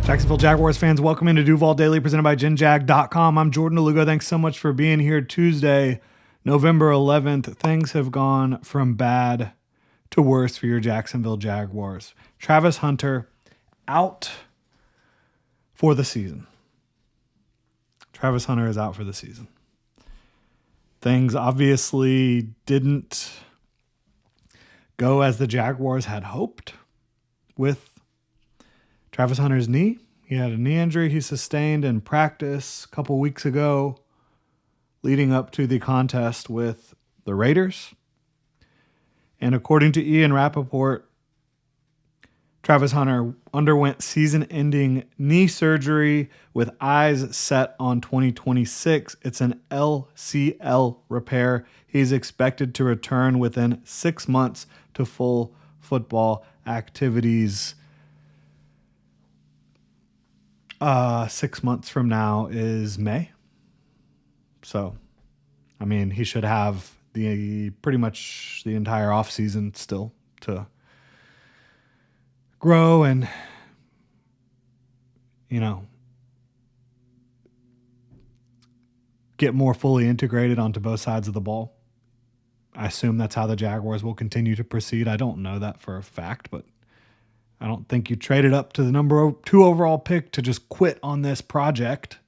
Jacksonville Jaguars fans, welcome into Duval Daily presented by GenJag.com. I'm Jordan DeLugo. Thanks so much for being here. Tuesday, November 11th. Things have gone from bad to worse for your Jacksonville Jaguars. Travis Hunter out for the season. Travis Hunter is out for the season. Things obviously didn't go as the Jaguars had hoped with Travis Hunter's knee. He had a knee injury he sustained in practice a couple weeks ago, leading up to the contest with the Raiders. And according to Ian Rappaport, Travis Hunter underwent season-ending knee surgery with eyes set on 2026. It's an LCL repair. He's expected to return within 6 months to full football activities. 6 months from now is May. So, I mean, he should have pretty much the entire offseason still to grow and, get more fully integrated onto both sides of the ball. I assume that's how the Jaguars will continue to proceed. I don't know that for a fact, but I don't think you traded up to the number 2 overall pick to just quit on this project.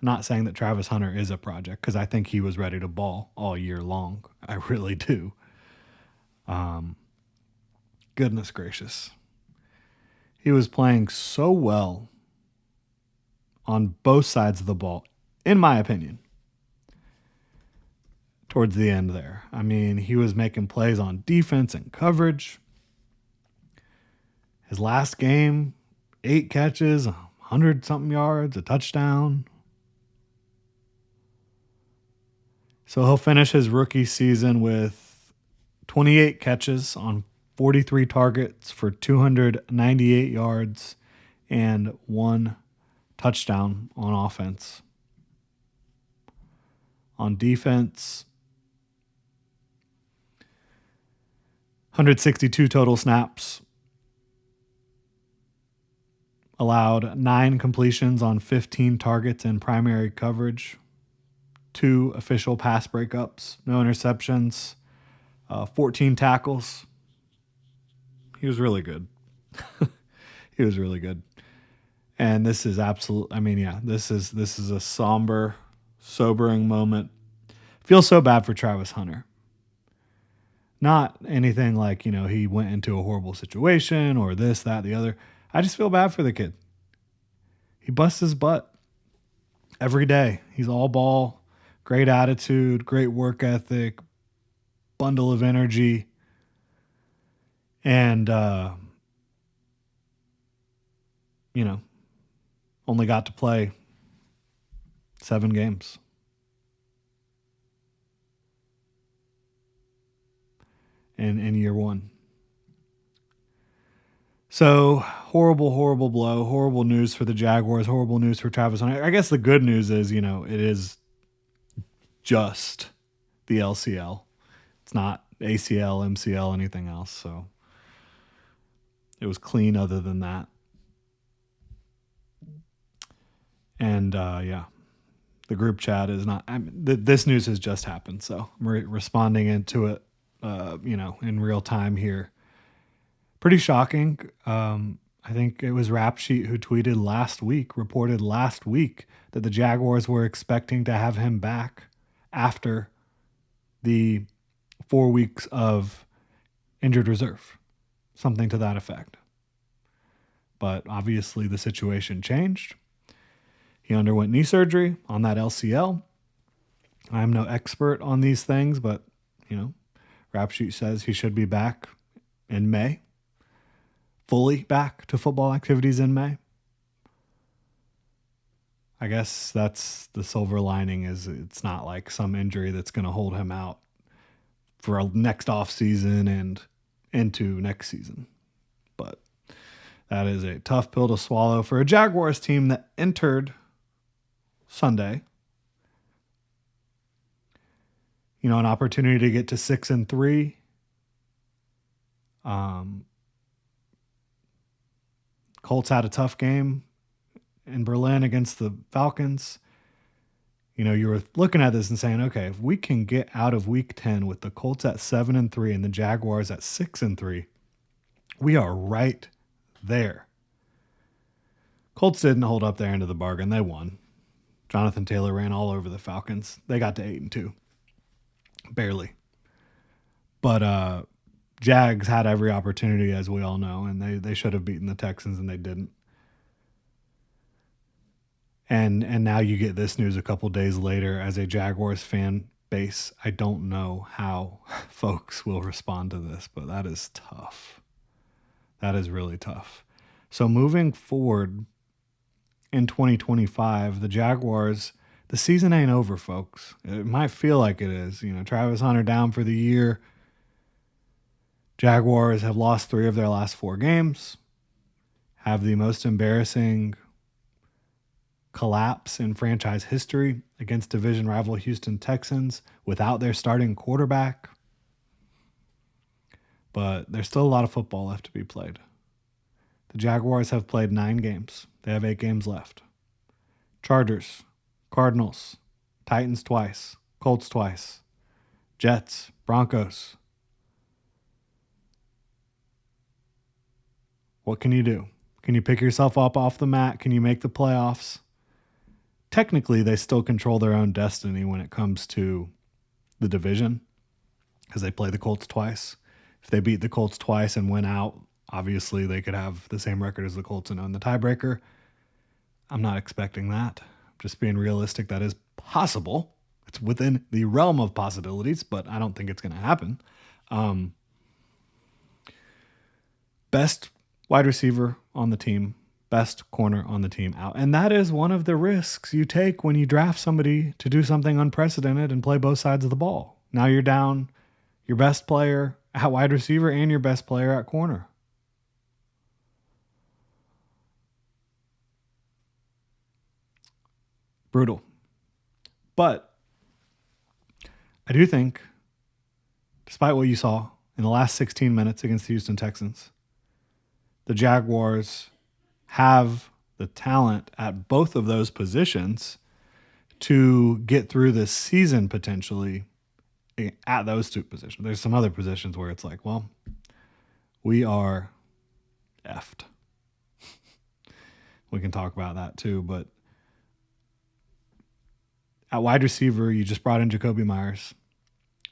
I'm not saying that Travis Hunter is a project because I think he was ready to ball all year long. I really do. Goodness gracious. He was playing so well on both sides of the ball, in my opinion, towards the end there. I mean, he was making plays on defense and coverage. His last game, 8 catches, 100-something yards, a touchdown. So he'll finish his rookie season with 28 catches on 43 targets for 298 yards and 1 touchdown on offense. On defense, 162 total snaps. Allowed 9 completions on 15 targets in primary coverage, 2 official pass breakups, no interceptions, 14 tackles. He was really good. He was really good. And this is this is a somber, sobering moment. Feel so bad for Travis Hunter. Not anything like, he went into a horrible situation or this, that, the other. I just feel bad for the kid. He busts his butt every day. He's all ball, great attitude, great work ethic, bundle of energy. And, only got to play 7 games. In year 1. So, horrible blow, horrible news for the Jaguars, horrible news for Travis Hunter. I guess the good news is, it is just the LCL. It's not ACL, MCL, anything else. So, it was clean other than that. And, the group chat is not, this news has just happened. So, I'm responding into it, in real time here. Pretty shocking. I think it was Rap Sheet who reported last week that the Jaguars were expecting to have him back after the 4 weeks of injured reserve, something to that effect. But obviously the situation changed. He underwent knee surgery on that LCL. I'm no expert on these things, but, Rap Sheet says he should be back in May. Fully back to football activities in May. I guess that's the silver lining, is it's not like some injury that's going to hold him out for next off season and into next season. But that is a tough pill to swallow for a Jaguars team that entered Sunday, an opportunity to get to 6-3. Colts had a tough game in Berlin against the Falcons. You were looking at this and saying, okay, if we can get out of week 10 with the Colts at 7-3 and the Jaguars at 6-3, we are right there. Colts didn't hold up their end of the bargain. They won. Jonathan Taylor ran all over the Falcons. They got to 8-2. Barely. But Jags had every opportunity, as we all know, and they should have beaten the Texans, and they didn't. And now you get this news a couple days later. As a Jaguars fan base, I don't know how folks will respond to this, but that is tough. That is really tough. So moving forward in 2025, the Jaguars, the season ain't over, folks. It might feel like it is. Travis Hunter down for the year. Jaguars have lost 3 of their last 4 games, have the most embarrassing collapse in franchise history against division rival Houston Texans without their starting quarterback. But there's still a lot of football left to be played. The Jaguars have played 9 games. They have 8 games left. Chargers, Cardinals, Titans twice, Colts twice, Jets, Broncos. What can you do? Can you pick yourself up off the mat? Can you make the playoffs? Technically, they still control their own destiny when it comes to the division because they play the Colts twice. If they beat the Colts twice and win out, obviously they could have the same record as the Colts and own the tiebreaker. I'm not expecting that. Just being realistic, that is possible. It's within the realm of possibilities, but I don't think it's going to happen. Best wide receiver on the team, best corner on the team out. And that is one of the risks you take when you draft somebody to do something unprecedented and play both sides of the ball. Now you're down your best player at wide receiver and your best player at corner. Brutal. But I do think, despite what you saw in the last 16 minutes against the Houston Texans, the Jaguars have the talent at both of those positions to get through this season potentially at those 2 positions. There's some other positions where it's like, well, we are effed. We can talk about that too, but at wide receiver, you just brought in Jacoby Myers.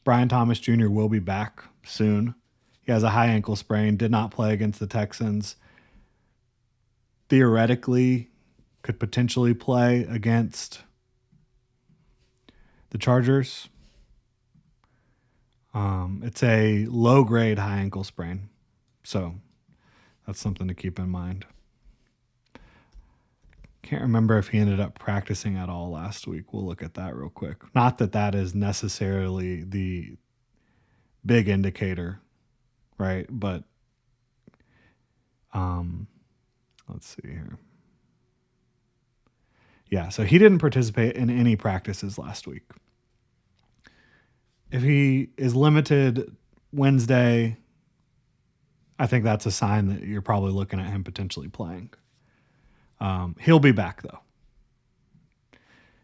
Brian Thomas Jr. will be back soon. He has a high ankle sprain, did not play against the Texans. Theoretically, could potentially play against the Chargers. It's a low-grade high ankle sprain, so that's something to keep in mind. Can't remember if he ended up practicing at all last week. We'll look at that real quick. Not that that is necessarily the big indicator, right? But let's see here. Yeah, so he didn't participate in any practices last week. If he is limited Wednesday, I think that's a sign that you're probably looking at him potentially playing. He'll be back, though.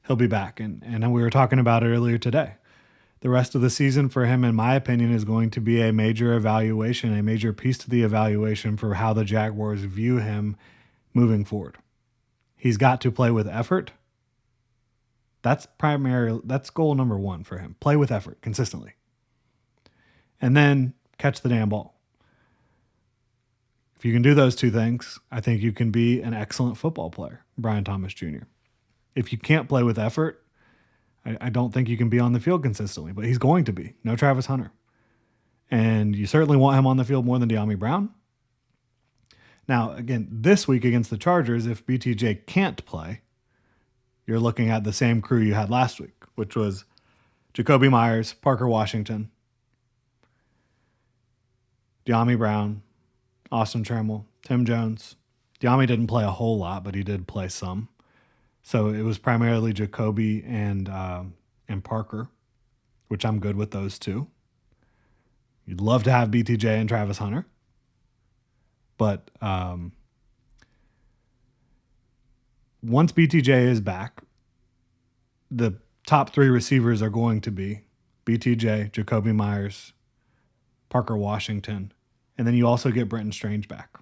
He'll be back. And we were talking about it earlier today. The rest of the season for him, in my opinion, is going to be a major evaluation, a major piece to the evaluation for how the Jaguars view him moving forward. He's got to play with effort. That's goal number 1 for him. Play with effort consistently. And then catch the damn ball. If you can do those 2 things, I think you can be an excellent football player, Brian Thomas Jr. If you can't play with effort, I don't think you can be on the field consistently, but he's going to be. No Travis Hunter. And you certainly want him on the field more than De'Ami Brown. Now, again, this week against the Chargers, if BTJ can't play, you're looking at the same crew you had last week, which was Jacoby Myers, Parker Washington, De'Ami Brown, Austin Trammell, Tim Jones. De'Ami didn't play a whole lot, but he did play some. So it was primarily Jacoby and Parker, which I'm good with those 2. You'd love to have BTJ and Travis Hunter. But once BTJ is back, the top three receivers are going to be BTJ, Jacoby Myers, Parker Washington, and then you also get Brenton Strange back.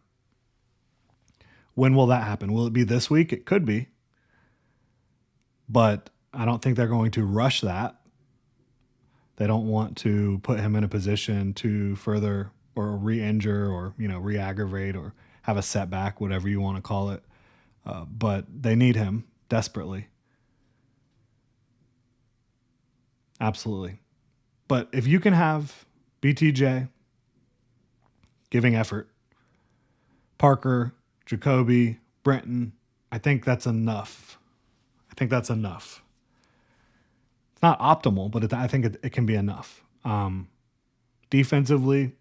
When will that happen? Will it be this week? It could be. But I don't think they're going to rush that. They don't want to put him in a position to further or re-injure or, re-aggravate or have a setback, whatever you want to call it. But they need him desperately. Absolutely. But if you can have BTJ giving effort, Parker, Jacoby, Brenton, I think that's enough. It's not optimal, but I think it can be enough. Defensively,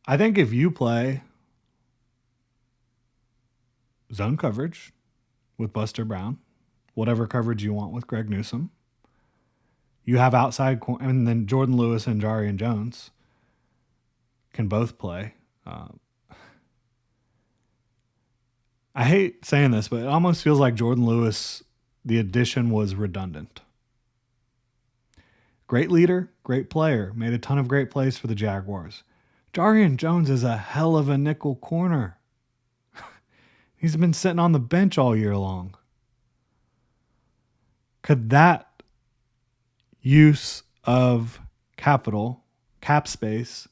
I think if you play zone coverage with Buster Brown, whatever coverage you want with Greg Newsome, you have outside, and then Jordan Lewis and Jarian Jones can both play. I hate saying this, but it almost feels like Jordan Lewis, the addition was redundant. Great leader, great player, made a ton of great plays for the Jaguars. Jarian Jones is a hell of a nickel corner. He's been sitting on the bench all year long. Could that use of cap space,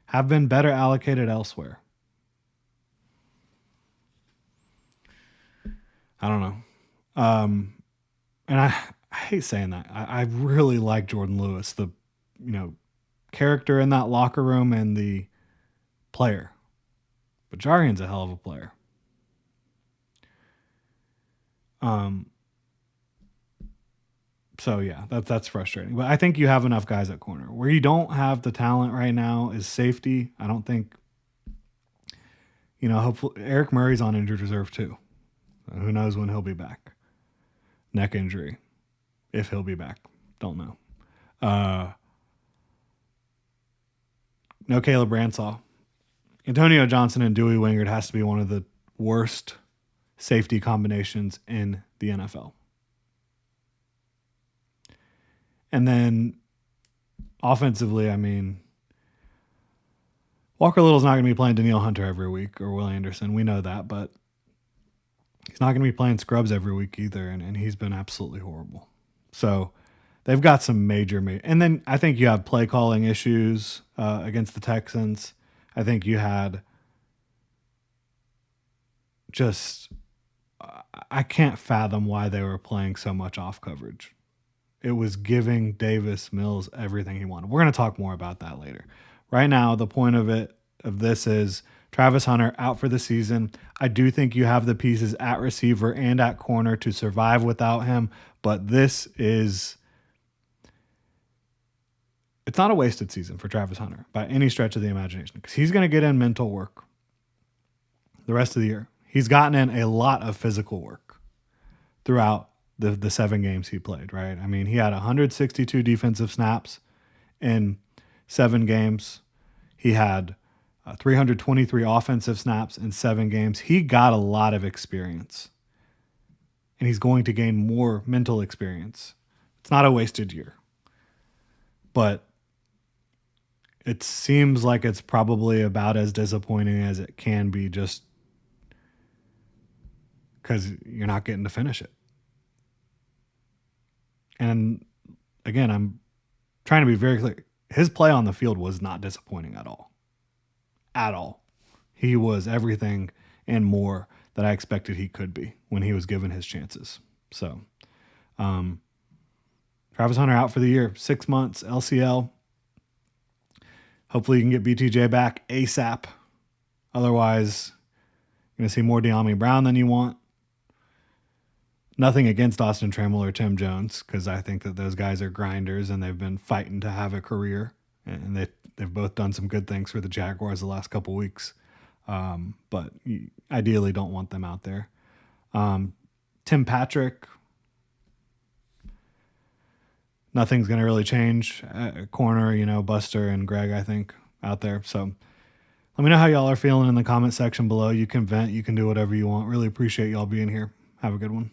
have been better allocated elsewhere? I don't know. And I hate saying that. I really like Jordan Lewis, the character in that locker room and the player. But Jarian's a hell of a player. So yeah, that's frustrating. But I think you have enough guys at corner. Where you don't have the talent right now is safety. I don't think, hopefully Eric Murray's on injured reserve too. Who knows when he'll be back? Neck injury. If he'll be back. Don't know. No Caleb Ransaw. Antonio Johnson and Dewey Wingard has to be one of the worst safety combinations in the NFL. And then offensively, Walker Little's not going to be playing Danielle Hunter every week or Will Anderson. We know that, but he's not going to be playing scrubs every week either, and he's been absolutely horrible. So they've got some major. And then I think you have play calling issues against the Texans. I think you had I can't fathom why they were playing so much off coverage. It was giving Davis Mills everything he wanted. We're going to talk more about that later. Right now, the point of this is Travis Hunter out for the season. I do think you have the pieces at receiver and at corner to survive without him, but it's not a wasted season for Travis Hunter by any stretch of the imagination, because he's going to get in mental work the rest of the year. He's gotten in a lot of physical work throughout the 7 games he played, right? He had 162 defensive snaps in 7 games. He had 323 offensive snaps in 7 games. He got a lot of experience, and he's going to gain more mental experience. It's not a wasted year, but it seems like it's probably about as disappointing as it can be, just because you're not getting to finish it. And again, I'm trying to be very clear. His play on the field was not disappointing at all. At all. He was everything and more that I expected he could be when he was given his chances. So, Travis Hunter out for the year, 6 months, LCL. Hopefully you can get BTJ back ASAP. Otherwise, you're going to see more De'Ami Brown than you want. Nothing against Austin Trammell or Tim Jones, because I think that those guys are grinders and they've been fighting to have a career. And they've both done some good things for the Jaguars the last couple weeks. But you ideally don't want them out there. Tim Patrick, nothing's going to really change. Corner, Buster and Greg, I think, out there. So Let me know how y'all are feeling in the comment section below. You can vent, you can do whatever you want. Really appreciate y'all being here. Have a good one.